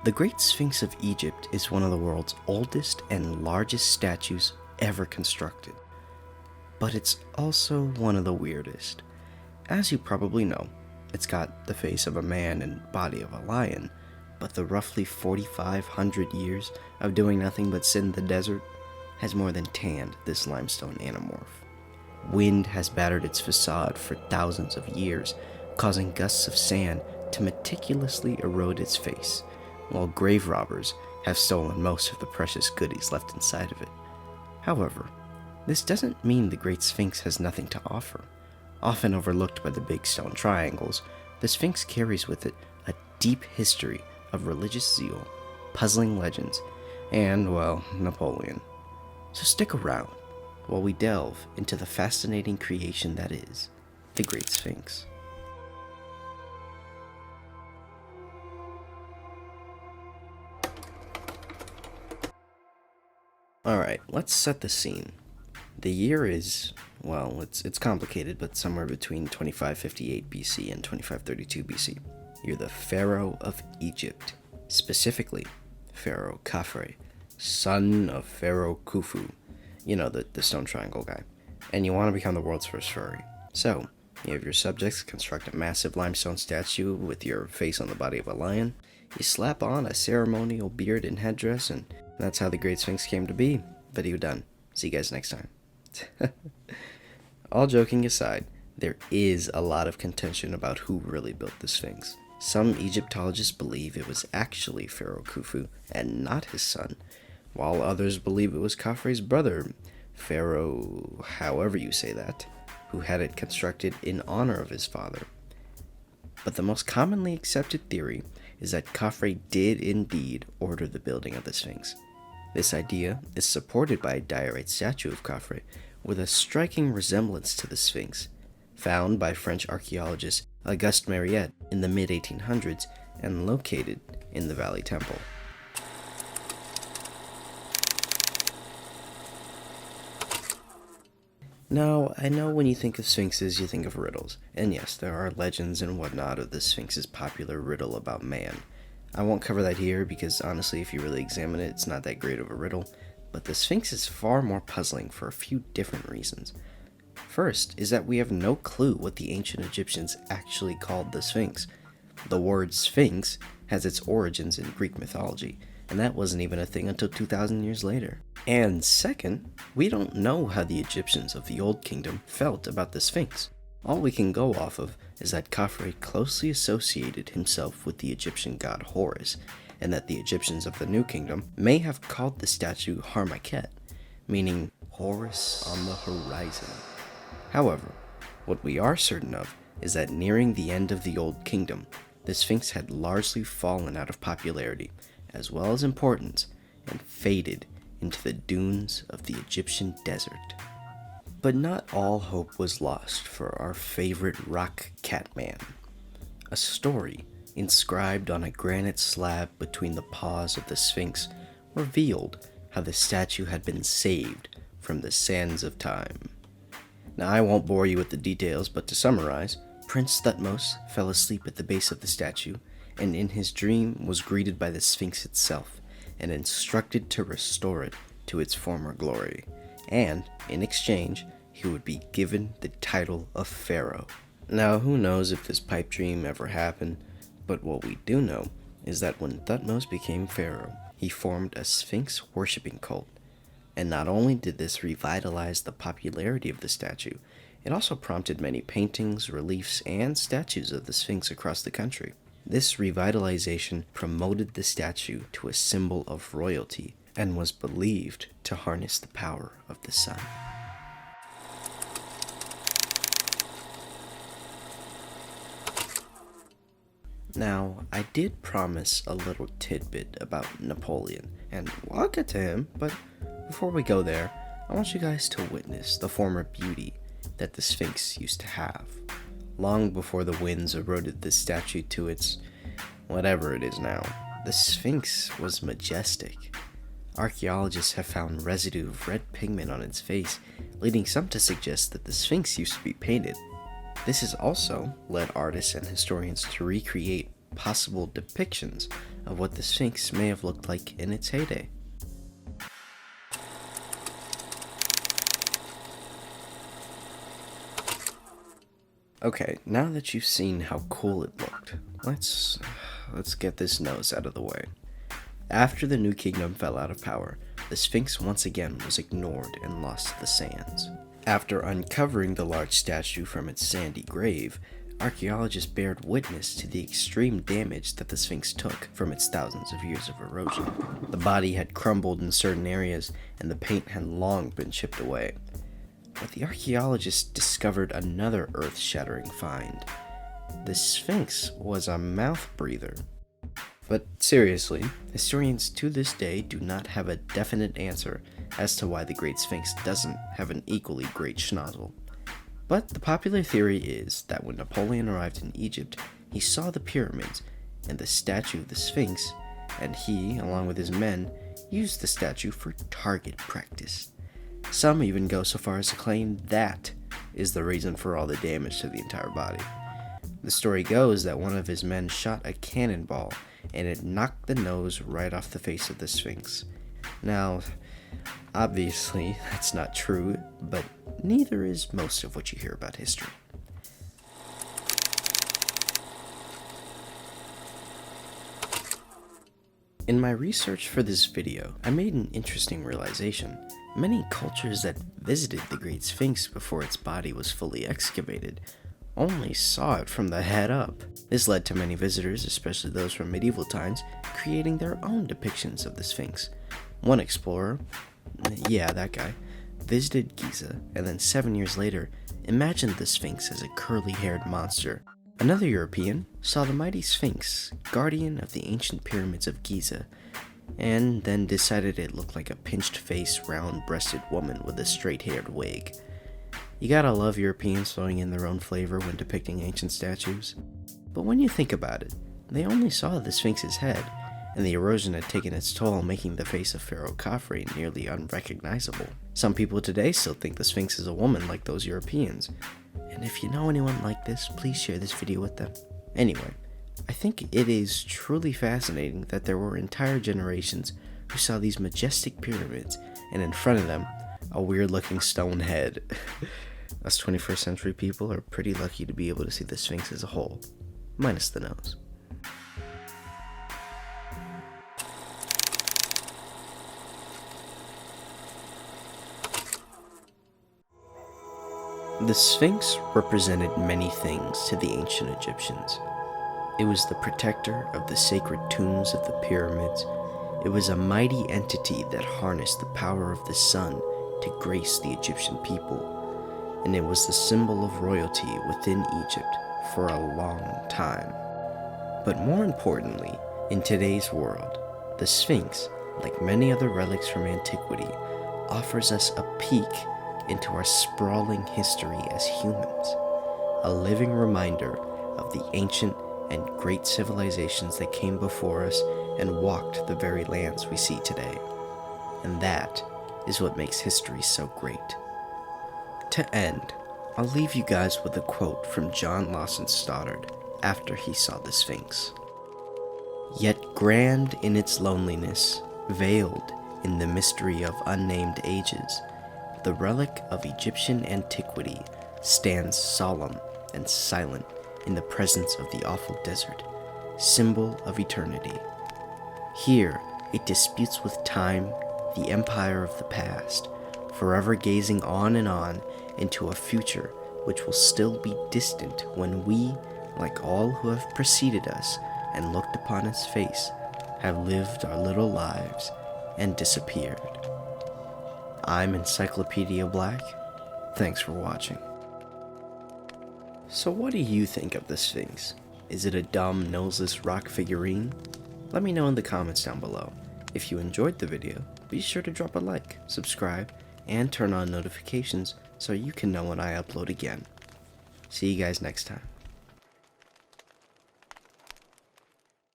The Great Sphinx of Egypt is one of the world's oldest and largest statues ever constructed. But it's also one of the weirdest. As you probably know, it's got the face of a man and body of a lion, but the roughly 4,500 years of doing nothing but sit in the desert has more than tanned this limestone anamorph. Wind has battered its facade for thousands of years, causing gusts of sand to meticulously erode its face, while grave robbers have stolen most of the precious goodies left inside of it. However, this doesn't mean the Great Sphinx has nothing to offer. Often overlooked by the big stone triangles, the Sphinx carries with it a deep history of religious zeal, puzzling legends, and, well, Napoleon. So stick around while we delve into the fascinating creation that is the Great Sphinx. Alright, let's set the scene. The year is, well, it's complicated, but somewhere between 2558 BC and 2532 BC. You're the Pharaoh of Egypt, specifically Pharaoh Khafre, son of Pharaoh Khufu, you know, the stone triangle guy, and you want to become the world's first furry. So, you have your subjects construct a massive limestone statue with your face on the body of a lion, you slap on a ceremonial beard and headdress, and that's how the Great Sphinx came to be. Video done. See you guys next time. All joking aside, there is a lot of contention about who really built the Sphinx. Some Egyptologists believe it was actually Pharaoh Khufu and not his son, while others believe it was Khafre's brother, Pharaoh however you say that, who had it constructed in honor of his father. But the most commonly accepted theory is that Khafre did indeed order the building of the Sphinx. This idea is supported by a diorite statue of Khafre with a striking resemblance to the Sphinx, found by French archaeologist Auguste Mariette in the mid-1800s and located in the Valley Temple. Now, I know when you think of sphinxes, you think of riddles, and yes, there are legends and whatnot of the Sphinx's popular riddle about man. I won't cover that here because honestly, if you really examine it, it's not that great of a riddle, but the Sphinx is far more puzzling for a few different reasons. First is that we have no clue what the ancient Egyptians actually called the Sphinx. The word Sphinx has its origins in Greek mythology, and that wasn't even a thing until 2,000 years later. And second, we don't know how the Egyptians of the Old Kingdom felt about the Sphinx. All we can go off of is that Khafre closely associated himself with the Egyptian god Horus, and that the Egyptians of the New Kingdom may have called the statue Harmaket, meaning Horus on the horizon. However, what we are certain of is that nearing the end of the Old Kingdom, the Sphinx had largely fallen out of popularity, as well as importance, and faded into the dunes of the Egyptian desert. But not all hope was lost for our favorite rock catman. A story inscribed on a granite slab between the paws of the Sphinx revealed how the statue had been saved from the sands of time. Now, I won't bore you with the details, but to summarize, Prince Thutmose fell asleep at the base of the statue, and in his dream was greeted by the Sphinx itself, and instructed to restore it to its former glory, and, in exchange, he would be given the title of Pharaoh. Now, who knows if this pipe dream ever happened, but what we do know is that when Thutmose became Pharaoh, he formed a Sphinx worshipping cult. And not only did this revitalize the popularity of the statue, it also prompted many paintings, reliefs, and statues of the Sphinx across the country. This revitalization promoted the statue to a symbol of royalty and was believed to harness the power of the sun. Now, I did promise a little tidbit about Napoleon, and I'll get to him, but before we go there, I want you guys to witness the former beauty that the Sphinx used to have, long before the winds eroded this statue to its whatever it is now. The Sphinx was majestic. Archaeologists have found residue of red pigment on its face, leading some to suggest that the Sphinx used to be painted. This has also led artists and historians to recreate possible depictions of what the Sphinx may have looked like in its heyday. Okay, now that you've seen how cool it looked, let's get this nose out of the way. After the New Kingdom fell out of power, the Sphinx once again was ignored and lost to the sands. After uncovering the large statue from its sandy grave, archaeologists bared witness to the extreme damage that the Sphinx took from its thousands of years of erosion. The body had crumbled in certain areas, and the paint had long been chipped away. But the archaeologists discovered another earth-shattering find. The Sphinx was a mouth breather. But seriously, historians to this day do not have a definite answer as to why the Great Sphinx doesn't have an equally great schnozzle. But the popular theory is that when Napoleon arrived in Egypt, he saw the pyramids and the statue of the Sphinx, and he, along with his men, used the statue for target practice. Some even go so far as to claim that is the reason for all the damage to the entire body. The story goes that one of his men shot a cannonball and it knocked the nose right off the face of the Sphinx. Now, obviously, that's not true, but neither is most of what you hear about history. In my research for this video, I made an interesting realization. Many cultures that visited the Great Sphinx before its body was fully excavated only saw it from the head up. This led to many visitors, especially those from medieval times, creating their own depictions of the Sphinx. One explorer, that guy, visited Giza, and then 7 years later, imagined the Sphinx as a curly-haired monster. Another European saw the mighty Sphinx, guardian of the ancient pyramids of Giza, and then decided it looked like a pinched-faced, round-breasted woman with a straight-haired wig. You gotta love Europeans throwing in their own flavor when depicting ancient statues. But when you think about it, they only saw the Sphinx's head, and the erosion had taken its toll, making the face of Pharaoh Khafre nearly unrecognizable. Some people today still think the Sphinx is a woman like those Europeans, and if you know anyone like this, please share this video with them. Anyway, I think it is truly fascinating that there were entire generations who saw these majestic pyramids, and in front of them, a weird-looking stone head. Us 21st century people are pretty lucky to be able to see the Sphinx as a whole, minus the nose. The Sphinx represented many things to the ancient Egyptians. It was the protector of the sacred tombs of the pyramids. It was a mighty entity that harnessed the power of the sun to grace the Egyptian people. And it was the symbol of royalty within Egypt for a long time. But more importantly, in today's world, the Sphinx, like many other relics from antiquity, offers us a peek into our sprawling history as humans, a living reminder of the ancient and great civilizations that came before us and walked the very lands we see today. And that is what makes history so great. To end, I'll leave you guys with a quote from John Lawson Stoddard after he saw the Sphinx. "Yet grand in its loneliness, veiled in the mystery of unnamed ages, the relic of Egyptian antiquity stands solemn and silent in the presence of the awful desert, symbol of eternity. Here it disputes with time, the empire of the past, forever gazing on and on into a future which will still be distant when we, like all who have preceded us and looked upon its face, have lived our little lives and disappeared." I'm Encyclopedia Black. Thanks for watching. So what do you think of the Sphinx? Is it a dumb, noseless rock figurine? Let me know in the comments down below. If you enjoyed the video, be sure to drop a like, subscribe, and turn on notifications so you can know when I upload again. See you guys next time.